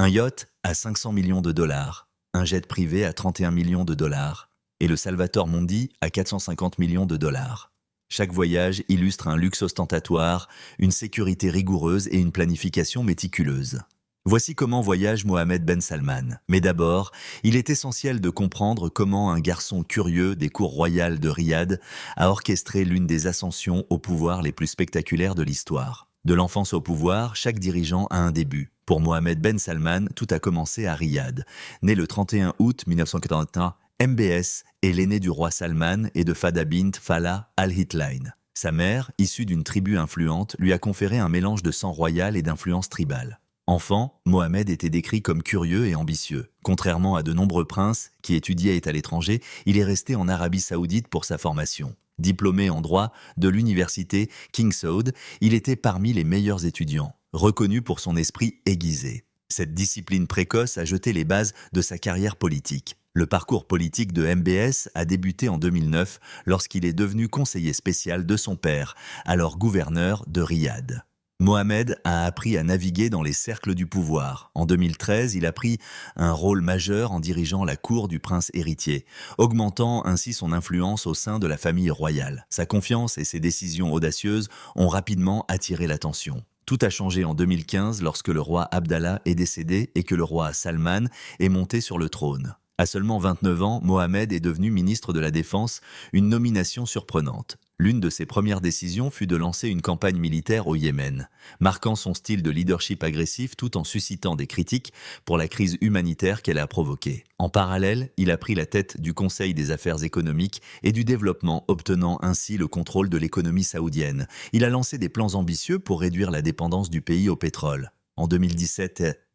Un yacht à 500 millions de dollars, un jet privé à 31 millions de dollars et le Salvator Mundi à 450 millions de dollars. Chaque voyage illustre un luxe ostentatoire, une sécurité rigoureuse et une planification méticuleuse. Voici comment voyage Mohammed Ben Salman. Mais d'abord, il est essentiel de comprendre comment un garçon curieux des cours royales de Riyad a orchestré l'une des ascensions au pouvoir les plus spectaculaires de l'histoire. De l'enfance au pouvoir, chaque dirigeant a un début. Pour Mohammed Ben Salman, tout a commencé à Riyad. Né le 31 août 1981, MBS est l'aîné du roi Salman et de Fada bint Falah al-Hitlain. Sa mère, issue d'une tribu influente, lui a conféré un mélange de sang royal et d'influence tribale. Enfant, Mohammed était décrit comme curieux et ambitieux. Contrairement à de nombreux princes qui étudiaient à l'étranger, il est resté en Arabie Saoudite pour sa formation. Diplômé en droit de l'université King Saud, il était parmi les meilleurs étudiants, reconnu pour son esprit aiguisé. Cette discipline précoce a jeté les bases de sa carrière politique. Le parcours politique de MBS a débuté en 2009 lorsqu'il est devenu conseiller spécial de son père, alors gouverneur de Riyad. Mohammed a appris à naviguer dans les cercles du pouvoir. En 2013, il a pris un rôle majeur en dirigeant la cour du prince héritier, augmentant ainsi son influence au sein de la famille royale. Sa confiance et ses décisions audacieuses ont rapidement attiré l'attention. Tout a changé en 2015 lorsque le roi Abdallah est décédé et que le roi Salman est monté sur le trône. À seulement 29 ans, Mohammed est devenu ministre de la Défense, une nomination surprenante. L'une de ses premières décisions fut de lancer une campagne militaire au Yémen, marquant son style de leadership agressif tout en suscitant des critiques pour la crise humanitaire qu'elle a provoquée. En parallèle, il a pris la tête du Conseil des affaires économiques et du développement, obtenant ainsi le contrôle de l'économie saoudienne. Il a lancé des plans ambitieux pour réduire la dépendance du pays au pétrole. En 2017,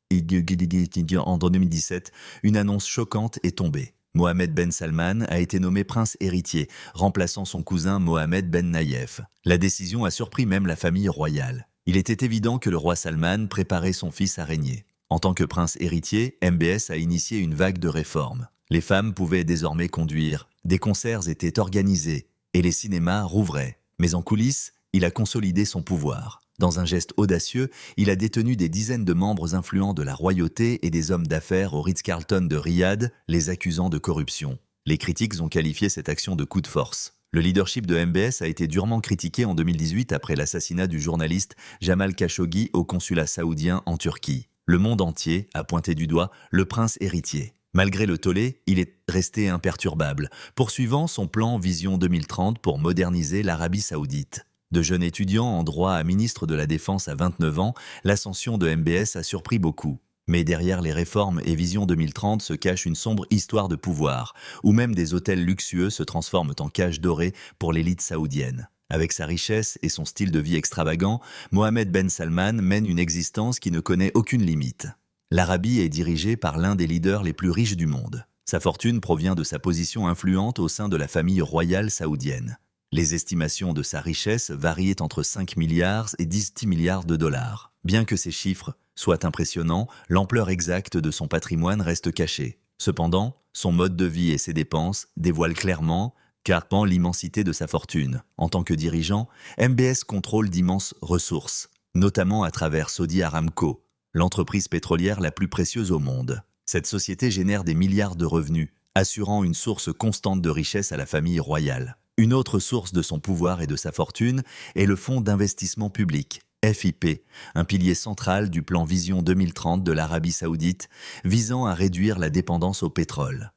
une annonce choquante est tombée. Mohammed Ben Salman a été nommé prince héritier, remplaçant son cousin Mohammed Ben Nayef. La décision a surpris même la famille royale. Il était évident que le roi Salman préparait son fils à régner. En tant que prince héritier, MBS a initié une vague de réformes. Les femmes pouvaient désormais conduire, des concerts étaient organisés et les cinémas rouvraient. Mais en coulisses, il a consolidé son pouvoir. Dans un geste audacieux, il a détenu des dizaines de membres influents de la royauté et des hommes d'affaires au Ritz-Carlton de Riyad, les accusant de corruption. Les critiques ont qualifié cette action de coup de force. Le leadership de MBS a été durement critiqué en 2018 après l'assassinat du journaliste Jamal Khashoggi au consulat saoudien en Turquie. Le monde entier a pointé du doigt le prince héritier. Malgré le tollé, il est resté imperturbable, poursuivant son plan Vision 2030 pour moderniser l'Arabie saoudite. De jeune étudiant en droit à ministre de la Défense à 29 ans, l'ascension de MBS a surpris beaucoup. Mais derrière les réformes et Vision 2030 se cache une sombre histoire de pouvoir, où même des hôtels luxueux se transforment en cages dorées pour l'élite saoudienne. Avec sa richesse et son style de vie extravagant, Mohammed Ben Salman mène une existence qui ne connaît aucune limite. L'Arabie est dirigée par l'un des leaders les plus riches du monde. Sa fortune provient de sa position influente au sein de la famille royale saoudienne. Les estimations de sa richesse variaient entre 5 milliards et 10 milliards de dollars. Bien que ces chiffres soient impressionnants, l'ampleur exacte de son patrimoine reste cachée. Cependant, son mode de vie et ses dépenses dévoilent clairement l'immensité de sa fortune. En tant que dirigeant, MBS contrôle d'immenses ressources, notamment à travers Saudi Aramco, l'entreprise pétrolière la plus précieuse au monde. Cette société génère des milliards de revenus, assurant une source constante de richesse à la famille royale. Une autre source de son pouvoir et de sa fortune est le Fonds d'investissement public, FIP, un pilier central du plan Vision 2030 de l'Arabie saoudite visant à réduire la dépendance au pétrole.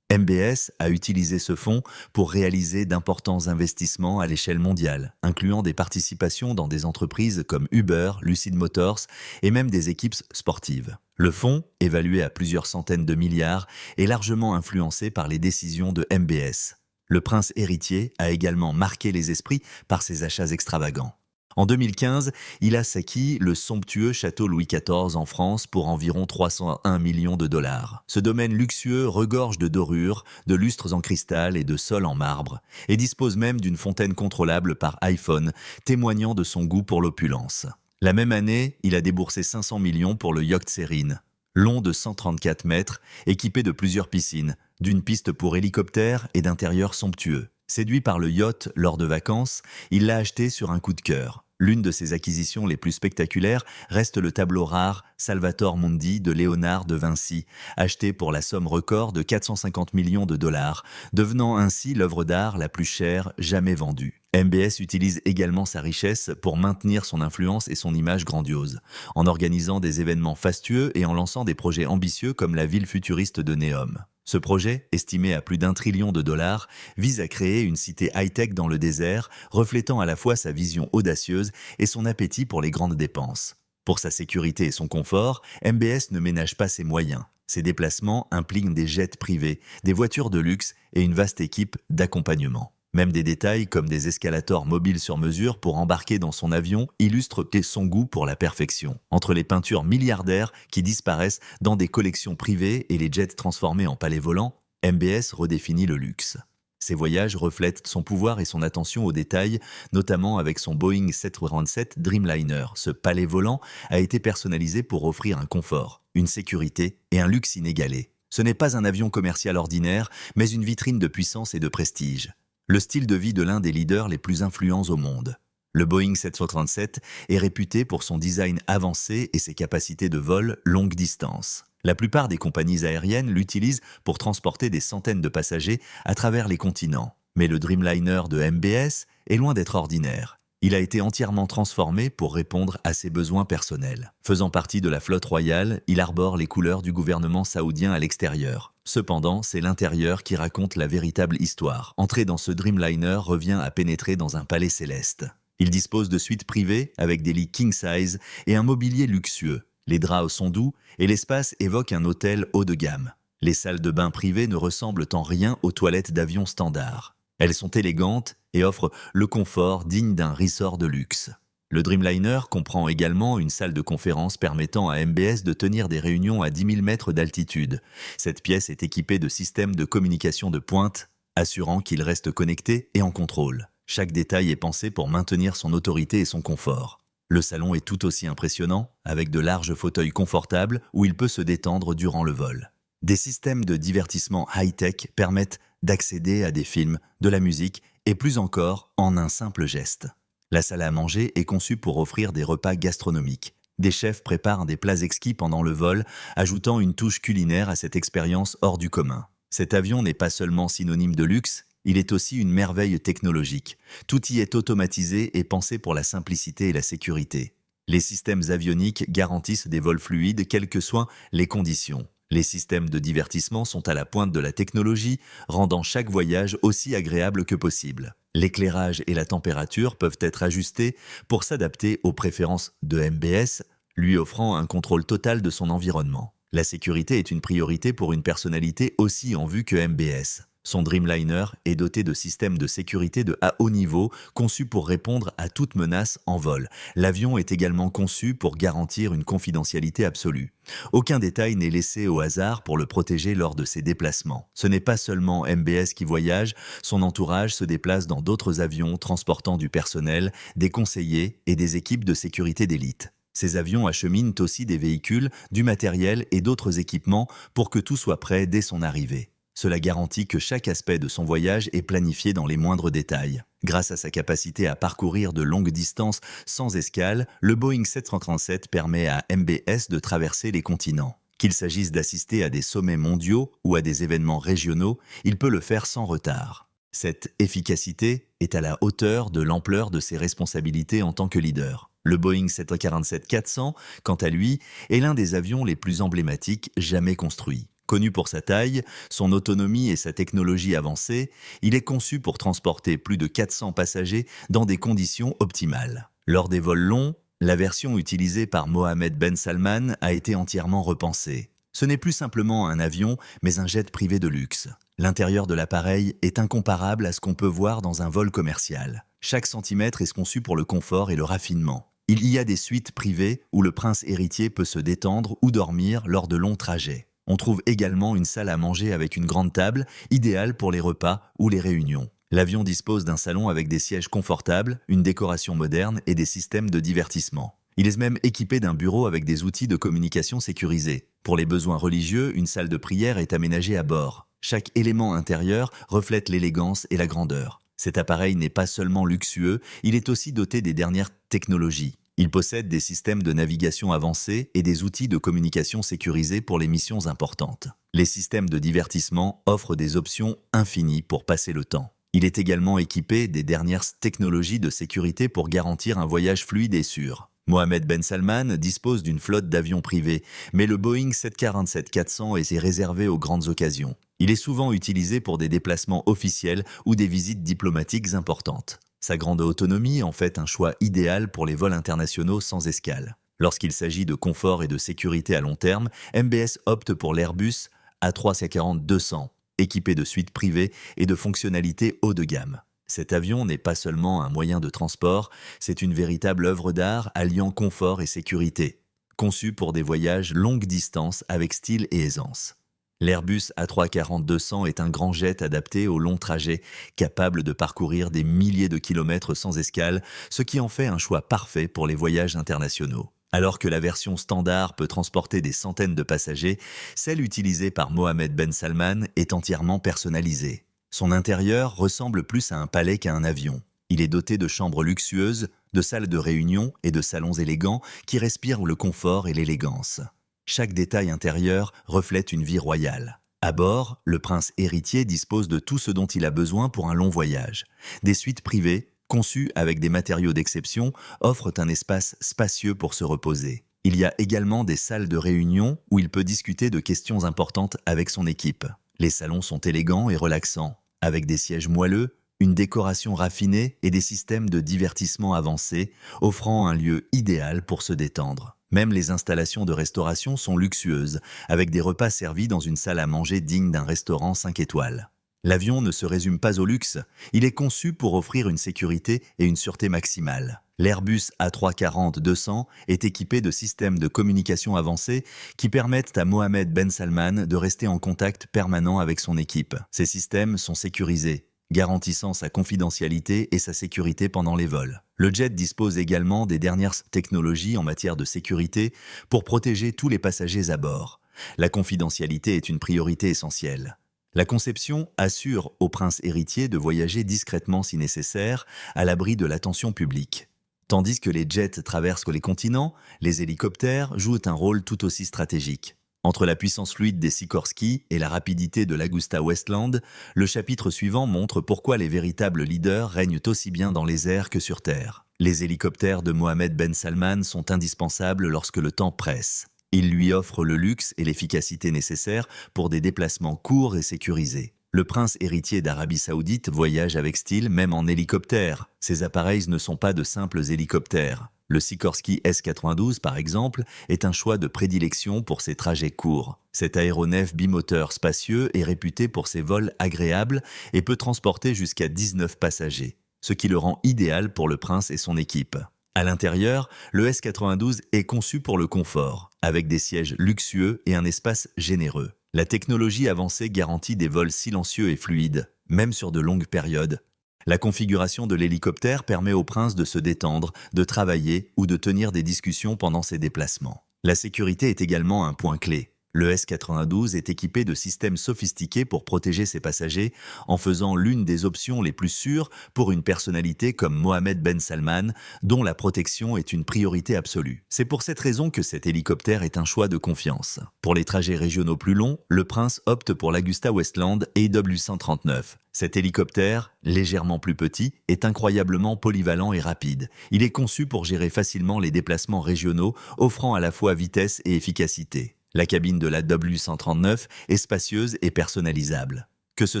MBS a utilisé ce fonds pour réaliser d'importants investissements à l'échelle mondiale, incluant des participations dans des entreprises comme Uber, Lucid Motors et même des équipes sportives. Le fonds, évalué à plusieurs centaines de milliards, est largement influencé par les décisions de MBS. Le prince héritier a également marqué les esprits par ses achats extravagants. En 2015, il a acquis le somptueux château Louis XIV en France pour environ 301 millions de dollars. Ce domaine luxueux regorge de dorures, de lustres en cristal et de sols en marbre, et dispose même d'une fontaine contrôlable par iPhone, témoignant de son goût pour l'opulence. La même année, il a déboursé 500 millions pour le yacht Serine, long de 134 mètres, équipé de plusieurs piscines, d'une piste pour hélicoptère et d'intérieur somptueux. Séduit par le yacht lors de vacances, il l'a acheté sur un coup de cœur. L'une de ses acquisitions les plus spectaculaires reste le tableau rare Salvator Mundi de Léonard de Vinci, acheté pour la somme record de 450 millions de dollars, devenant ainsi l'œuvre d'art la plus chère jamais vendue. MBS utilise également sa richesse pour maintenir son influence et son image grandiose, en organisant des événements fastueux et en lançant des projets ambitieux comme la ville futuriste de Neom. Ce projet, estimé à plus d'1 trillion de dollars, vise à créer une cité high-tech dans le désert, reflétant à la fois sa vision audacieuse et son appétit pour les grandes dépenses. Pour sa sécurité et son confort, MBS ne ménage pas ses moyens. Ses déplacements impliquent des jets privés, des voitures de luxe et une vaste équipe d'accompagnement. Même des détails comme des escalators mobiles sur mesure pour embarquer dans son avion illustrent son goût pour la perfection. Entre les peintures milliardaires qui disparaissent dans des collections privées et les jets transformés en palais volants, MBS redéfinit le luxe. Ses voyages reflètent son pouvoir et son attention aux détails, notamment avec son Boeing 747 Dreamliner. Ce palais volant a été personnalisé pour offrir un confort, une sécurité et un luxe inégalé. Ce n'est pas un avion commercial ordinaire, mais une vitrine de puissance et de prestige. Le style de vie de l'un des leaders les plus influents au monde. Le Boeing 737 est réputé pour son design avancé et ses capacités de vol longue distance. La plupart des compagnies aériennes l'utilisent pour transporter des centaines de passagers à travers les continents. Mais le Dreamliner de MBS est loin d'être ordinaire. Il a été entièrement transformé pour répondre à ses besoins personnels. Faisant partie de la flotte royale, il arbore les couleurs du gouvernement saoudien à l'extérieur. Cependant, c'est l'intérieur qui raconte la véritable histoire. Entrer dans ce Dreamliner revient à pénétrer dans un palais céleste. Il dispose de suites privées avec des lits king size et un mobilier luxueux. Les draps sont doux et l'espace évoque un hôtel haut de gamme. Les salles de bain privées ne ressemblent en rien aux toilettes d'avion standard. Elles sont élégantes et offrent le confort digne d'un resort de luxe. Le Dreamliner comprend également une salle de conférence permettant à MBS de tenir des réunions à 10 000 mètres d'altitude. Cette pièce est équipée de systèmes de communication de pointe, assurant qu'il reste connecté et en contrôle. Chaque détail est pensé pour maintenir son autorité et son confort. Le salon est tout aussi impressionnant, avec de larges fauteuils confortables où il peut se détendre durant le vol. Des systèmes de divertissement high-tech permettent d'accéder à des films, de la musique et plus encore en un simple geste. La salle à manger est conçue pour offrir des repas gastronomiques. Des chefs préparent des plats exquis pendant le vol, ajoutant une touche culinaire à cette expérience hors du commun. Cet avion n'est pas seulement synonyme de luxe, il est aussi une merveille technologique. Tout y est automatisé et pensé pour la simplicité et la sécurité. Les systèmes avioniques garantissent des vols fluides quelles que soient les conditions. Les systèmes de divertissement sont à la pointe de la technologie, rendant chaque voyage aussi agréable que possible. L'éclairage et la température peuvent être ajustés pour s'adapter aux préférences de MBS, lui offrant un contrôle total de son environnement. La sécurité est une priorité pour une personnalité aussi en vue que MBS. Son Dreamliner est doté de systèmes de sécurité de haut niveau conçus pour répondre à toute menace en vol. L'avion est également conçu pour garantir une confidentialité absolue. Aucun détail n'est laissé au hasard pour le protéger lors de ses déplacements. Ce n'est pas seulement MBS qui voyage, son entourage se déplace dans d'autres avions transportant du personnel, des conseillers et des équipes de sécurité d'élite. Ces avions acheminent aussi des véhicules, du matériel et d'autres équipements pour que tout soit prêt dès son arrivée. Cela garantit que chaque aspect de son voyage est planifié dans les moindres détails. Grâce à sa capacité à parcourir de longues distances sans escale, le Boeing 737 permet à MBS de traverser les continents. Qu'il s'agisse d'assister à des sommets mondiaux ou à des événements régionaux, il peut le faire sans retard. Cette efficacité est à la hauteur de l'ampleur de ses responsabilités en tant que leader. Le Boeing 747-400, quant à lui, est l'un des avions les plus emblématiques jamais construits. Connu pour sa taille, son autonomie et sa technologie avancée, il est conçu pour transporter plus de 400 passagers dans des conditions optimales. Lors des vols longs, la version utilisée par Mohammed Ben Salman a été entièrement repensée. Ce n'est plus simplement un avion, mais un jet privé de luxe. L'intérieur de l'appareil est incomparable à ce qu'on peut voir dans un vol commercial. Chaque centimètre est conçu pour le confort et le raffinement. Il y a des suites privées où le prince héritier peut se détendre ou dormir lors de longs trajets. On trouve également une salle à manger avec une grande table, idéale pour les repas ou les réunions. L'avion dispose d'un salon avec des sièges confortables, une décoration moderne et des systèmes de divertissement. Il est même équipé d'un bureau avec des outils de communication sécurisés. Pour les besoins religieux, une salle de prière est aménagée à bord. Chaque élément intérieur reflète l'élégance et la grandeur. Cet appareil n'est pas seulement luxueux, il est aussi doté des dernières technologies. Il possède des systèmes de navigation avancés et des outils de communication sécurisés pour les missions importantes. Les systèmes de divertissement offrent des options infinies pour passer le temps. Il est également équipé des dernières technologies de sécurité pour garantir un voyage fluide et sûr. Mohammed Ben Salman dispose d'une flotte d'avions privés, mais le Boeing 747-400 est réservé aux grandes occasions. Il est souvent utilisé pour des déplacements officiels ou des visites diplomatiques importantes. Sa grande autonomie en fait un choix idéal pour les vols internationaux sans escale. Lorsqu'il s'agit de confort et de sécurité à long terme, MBS opte pour l'Airbus A340-200, équipé de suites privées et de fonctionnalités haut de gamme. Cet avion n'est pas seulement un moyen de transport, c'est une véritable œuvre d'art alliant confort et sécurité, conçu pour des voyages longue distance avec style et aisance. L'Airbus A340-200 est un grand jet adapté aux longs trajets, capable de parcourir des milliers de kilomètres sans escale, ce qui en fait un choix parfait pour les voyages internationaux. Alors que la version standard peut transporter des centaines de passagers, celle utilisée par Mohammed Ben Salman est entièrement personnalisée. Son intérieur ressemble plus à un palais qu'à un avion. Il est doté de chambres luxueuses, de salles de réunion et de salons élégants qui respirent le confort et l'élégance. Chaque détail intérieur reflète une vie royale. À bord, le prince héritier dispose de tout ce dont il a besoin pour un long voyage. Des suites privées, conçues avec des matériaux d'exception, offrent un espace spacieux pour se reposer. Il y a également des salles de réunion où il peut discuter de questions importantes avec son équipe. Les salons sont élégants et relaxants, avec des sièges moelleux, une décoration raffinée et des systèmes de divertissement avancés, offrant un lieu idéal pour se détendre. Même les installations de restauration sont luxueuses, avec des repas servis dans une salle à manger digne d'un restaurant 5 étoiles. L'avion ne se résume pas au luxe, il est conçu pour offrir une sécurité et une sûreté maximale. L'Airbus A340-200 est équipé de systèmes de communication avancés qui permettent à Mohammed Ben Salman de rester en contact permanent avec son équipe. Ces systèmes sont sécurisés, garantissant sa confidentialité et sa sécurité pendant les vols. Le jet dispose également des dernières technologies en matière de sécurité pour protéger tous les passagers à bord. La confidentialité est une priorité essentielle. La conception assure au prince héritier de voyager discrètement si nécessaire, à l'abri de l'attention publique. Tandis que les jets traversent les continents, les hélicoptères jouent un rôle tout aussi stratégique. Entre la puissance fluide des Sikorsky et la rapidité de l'Augusta Westland, le chapitre suivant montre pourquoi les véritables leaders règnent aussi bien dans les airs que sur terre. Les hélicoptères de Mohammed Ben Salman sont indispensables lorsque le temps presse. Ils lui offrent le luxe et l'efficacité nécessaires pour des déplacements courts et sécurisés. Le prince héritier d'Arabie Saoudite voyage avec style même en hélicoptère. Ces appareils ne sont pas de simples hélicoptères. Le Sikorsky S-92, par exemple, est un choix de prédilection pour ses trajets courts. Cet aéronef bimoteur spacieux est réputé pour ses vols agréables et peut transporter jusqu'à 19 passagers, ce qui le rend idéal pour le prince et son équipe. À l'intérieur, le S-92 est conçu pour le confort, avec des sièges luxueux et un espace généreux. La technologie avancée garantit des vols silencieux et fluides, même sur de longues périodes. La configuration de l'hélicoptère permet au prince de se détendre, de travailler ou de tenir des discussions pendant ses déplacements. La sécurité est également un point clé. Le S-92 est équipé de systèmes sophistiqués pour protéger ses passagers en faisant l'une des options les plus sûres pour une personnalité comme Mohammed Ben Salman, dont la protection est une priorité absolue. C'est pour cette raison que cet hélicoptère est un choix de confiance. Pour les trajets régionaux plus longs, le prince opte pour l'Augusta Westland AW139. Cet hélicoptère, légèrement plus petit, est incroyablement polyvalent et rapide. Il est conçu pour gérer facilement les déplacements régionaux, offrant à la fois vitesse et efficacité. La cabine de la W139 est spacieuse et personnalisable. Que ce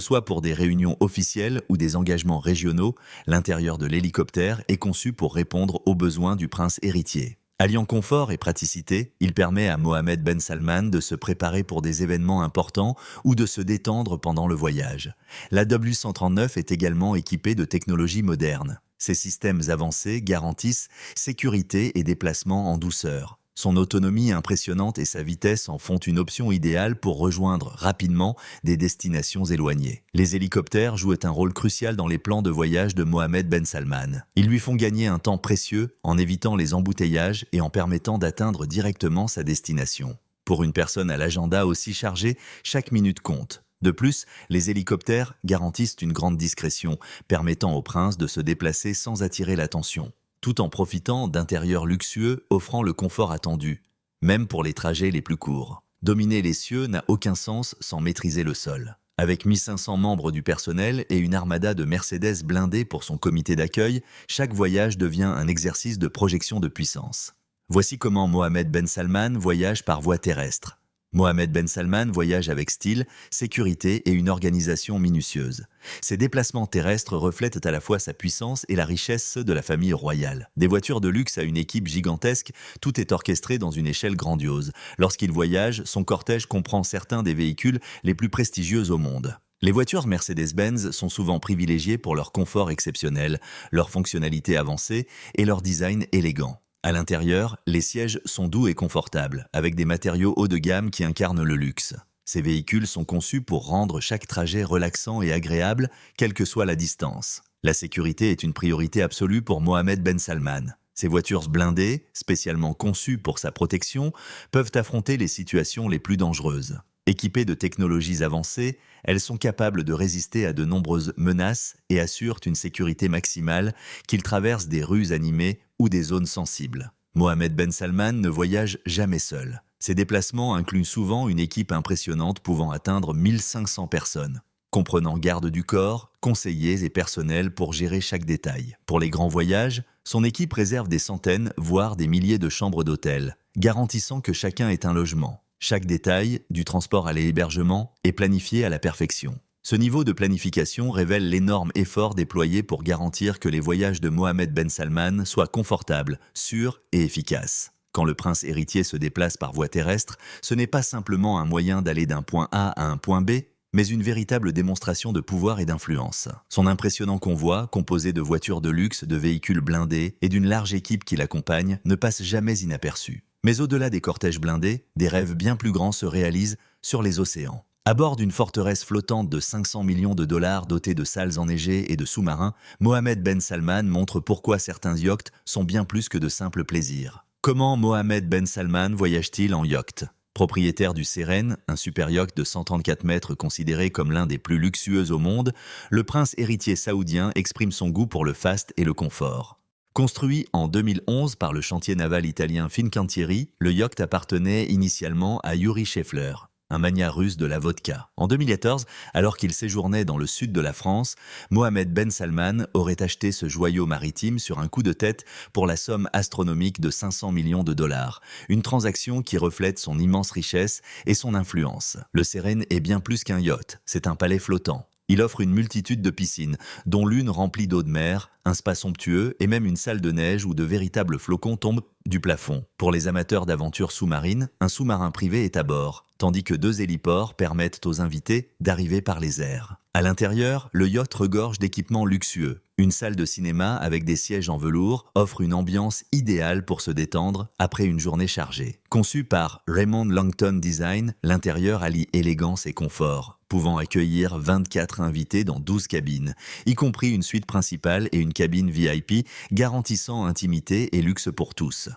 soit pour des réunions officielles ou des engagements régionaux, l'intérieur de l'hélicoptère est conçu pour répondre aux besoins du prince héritier. Alliant confort et praticité, il permet à Mohammed Ben Salman de se préparer pour des événements importants ou de se détendre pendant le voyage. La W139 est également équipée de technologies modernes. Ces systèmes avancés garantissent sécurité et déplacement en douceur. Son autonomie impressionnante et sa vitesse en font une option idéale pour rejoindre rapidement des destinations éloignées. Les hélicoptères jouent un rôle crucial dans les plans de voyage de Mohammed Ben Salman. Ils lui font gagner un temps précieux en évitant les embouteillages et en permettant d'atteindre directement sa destination. Pour une personne à l'agenda aussi chargé, chaque minute compte. De plus, les hélicoptères garantissent une grande discrétion, permettant au prince de se déplacer sans attirer l'attention, tout en profitant d'intérieurs luxueux offrant le confort attendu, même pour les trajets les plus courts. Dominer les cieux n'a aucun sens sans maîtriser le sol. Avec 1500 membres du personnel et une armada de Mercedes blindés pour son comité d'accueil, chaque voyage devient un exercice de projection de puissance. Voici comment Mohammed Ben Salman voyage par voie terrestre. Mohammed Ben Salman voyage avec style, sécurité et une organisation minutieuse. Ses déplacements terrestres reflètent à la fois sa puissance et la richesse de la famille royale. Des voitures de luxe à une équipe gigantesque, tout est orchestré dans une échelle grandiose. Lorsqu'il voyage, son cortège comprend certains des véhicules les plus prestigieux au monde. Les voitures Mercedes-Benz sont souvent privilégiées pour leur confort exceptionnel, leur fonctionnalité avancée et leur design élégant. À l'intérieur, les sièges sont doux et confortables, avec des matériaux haut de gamme qui incarnent le luxe. Ces véhicules sont conçus pour rendre chaque trajet relaxant et agréable, quelle que soit la distance. La sécurité est une priorité absolue pour Mohammed Ben Salman. Ces voitures blindées, spécialement conçues pour sa protection, peuvent affronter les situations les plus dangereuses. Équipées de technologies avancées, elles sont capables de résister à de nombreuses menaces et assurent une sécurité maximale, qu'ils traversent des rues animées ou des zones sensibles. Mohammed Ben Salman ne voyage jamais seul. Ses déplacements incluent souvent une équipe impressionnante pouvant atteindre 1500 personnes, comprenant gardes du corps, conseillers et personnel pour gérer chaque détail. Pour les grands voyages, son équipe réserve des centaines, voire des milliers de chambres d'hôtel, garantissant que chacun ait un logement. Chaque détail, du transport à l'hébergement, est planifié à la perfection. Ce niveau de planification révèle l'énorme effort déployé pour garantir que les voyages de Mohammed Ben Salman soient confortables, sûrs et efficaces. Quand le prince héritier se déplace par voie terrestre, ce n'est pas simplement un moyen d'aller d'un point A à un point B, mais une véritable démonstration de pouvoir et d'influence. Son impressionnant convoi, composé de voitures de luxe, de véhicules blindés et d'une large équipe qui l'accompagne, ne passe jamais inaperçu. Mais au-delà des cortèges blindés, des rêves bien plus grands se réalisent sur les océans. À bord d'une forteresse flottante de 500 millions de dollars dotée de salles enneigées et de sous-marins, Mohammed Ben Salman montre pourquoi certains yachts sont bien plus que de simples plaisirs. Comment Mohammed Ben Salman voyage-t-il en yacht ? Propriétaire du Seren, un super yacht de 134 mètres considéré comme l'un des plus luxueux au monde, le prince héritier saoudien exprime son goût pour le faste et le confort. Construit en 2011 par le chantier naval italien Fincantieri, le yacht appartenait initialement à Yuri Shefler, un magnat russe de la vodka. En 2014, alors qu'il séjournait dans le sud de la France, Mohammed Ben Salman aurait acheté ce joyau maritime sur un coup de tête pour la somme astronomique de 500 millions de dollars, une transaction qui reflète son immense richesse et son influence. Le Seren est bien plus qu'un yacht, c'est un palais flottant. Il offre une multitude de piscines, dont l'une remplie d'eau de mer, un spa somptueux et même une salle de neige où de véritables flocons tombent du plafond. Pour les amateurs d'aventures sous-marines, un sous-marin privé est à bord, tandis que 2 héliports permettent aux invités d'arriver par les airs. À l'intérieur, le yacht regorge d'équipements luxueux. Une salle de cinéma avec des sièges en velours offre une ambiance idéale pour se détendre après une journée chargée. Conçu par Raymond Langton Design, l'intérieur allie élégance et confort, pouvant accueillir 24 invités dans 12 cabines, y compris une suite principale et une cabine VIP garantissant intimité et luxe pour tous.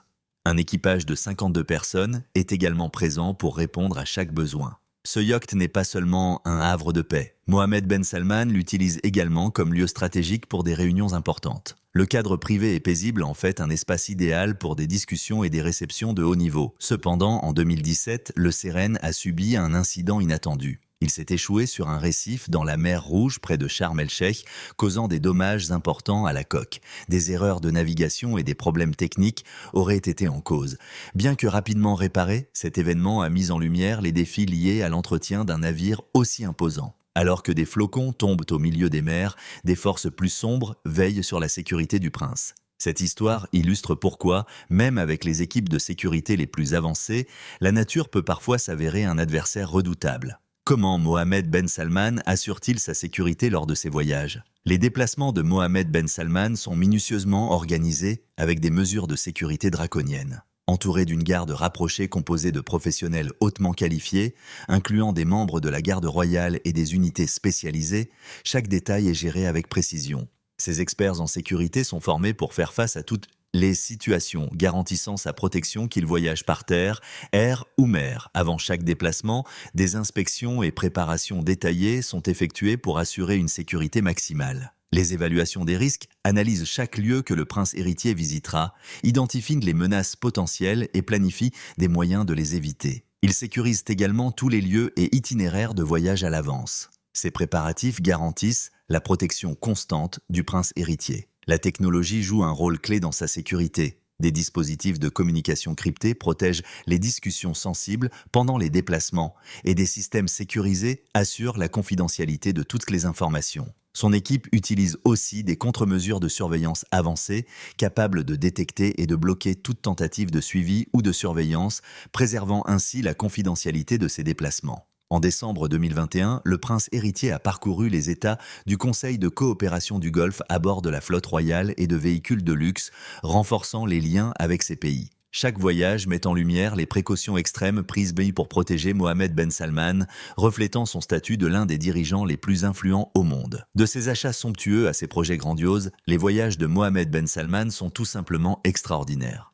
Un équipage de 52 personnes est également présent pour répondre à chaque besoin. Ce yacht n'est pas seulement un havre de paix. Mohammed Ben Salman l'utilise également comme lieu stratégique pour des réunions importantes. Le cadre privé et paisible en fait un espace idéal pour des discussions et des réceptions de haut niveau. Cependant, en 2017, le Seren a subi un incident inattendu. Il s'est échoué sur un récif dans la mer Rouge près de Sharm el-Sheikh, causant des dommages importants à la coque. Des erreurs de navigation et des problèmes techniques auraient été en cause. Bien que rapidement réparé, cet événement a mis en lumière les défis liés à l'entretien d'un navire aussi imposant. Alors que des flocons tombent au milieu des mers, des forces plus sombres veillent sur la sécurité du prince. Cette histoire illustre pourquoi, même avec les équipes de sécurité les plus avancées, la nature peut parfois s'avérer un adversaire redoutable. Comment Mohammed Ben Salman assure-t-il sa sécurité lors de ses voyages ? Les déplacements de Mohammed Ben Salman sont minutieusement organisés avec des mesures de sécurité draconiennes. Entouré d'une garde rapprochée composée de professionnels hautement qualifiés, incluant des membres de la garde royale et des unités spécialisées, chaque détail est géré avec précision. Ces experts en sécurité sont formés pour faire face à toute les situations garantissant sa protection qu'il voyage par terre, air ou mer. Avant chaque déplacement, des inspections et préparations détaillées sont effectuées pour assurer une sécurité maximale. Les évaluations des risques analysent chaque lieu que le prince héritier visitera, identifient les menaces potentielles et planifient des moyens de les éviter. Ils sécurisent également tous les lieux et itinéraires de voyage à l'avance. Ces préparatifs garantissent la protection constante du prince héritier. La technologie joue un rôle clé dans sa sécurité. Des dispositifs de communication cryptés protègent les discussions sensibles pendant les déplacements et des systèmes sécurisés assurent la confidentialité de toutes les informations. Son équipe utilise aussi des contre-mesures de surveillance avancées, capables de détecter et de bloquer toute tentative de suivi ou de surveillance, préservant ainsi la confidentialité de ses déplacements. En décembre 2021, le prince héritier a parcouru les États du Conseil de coopération du Golfe à bord de la flotte royale et de véhicules de luxe, renforçant les liens avec ces pays. Chaque voyage met en lumière les précautions extrêmes prises pour protéger Mohammed Ben Salman, reflétant son statut de l'un des dirigeants les plus influents au monde. De ses achats somptueux à ses projets grandioses, les voyages de Mohammed Ben Salman sont tout simplement extraordinaires.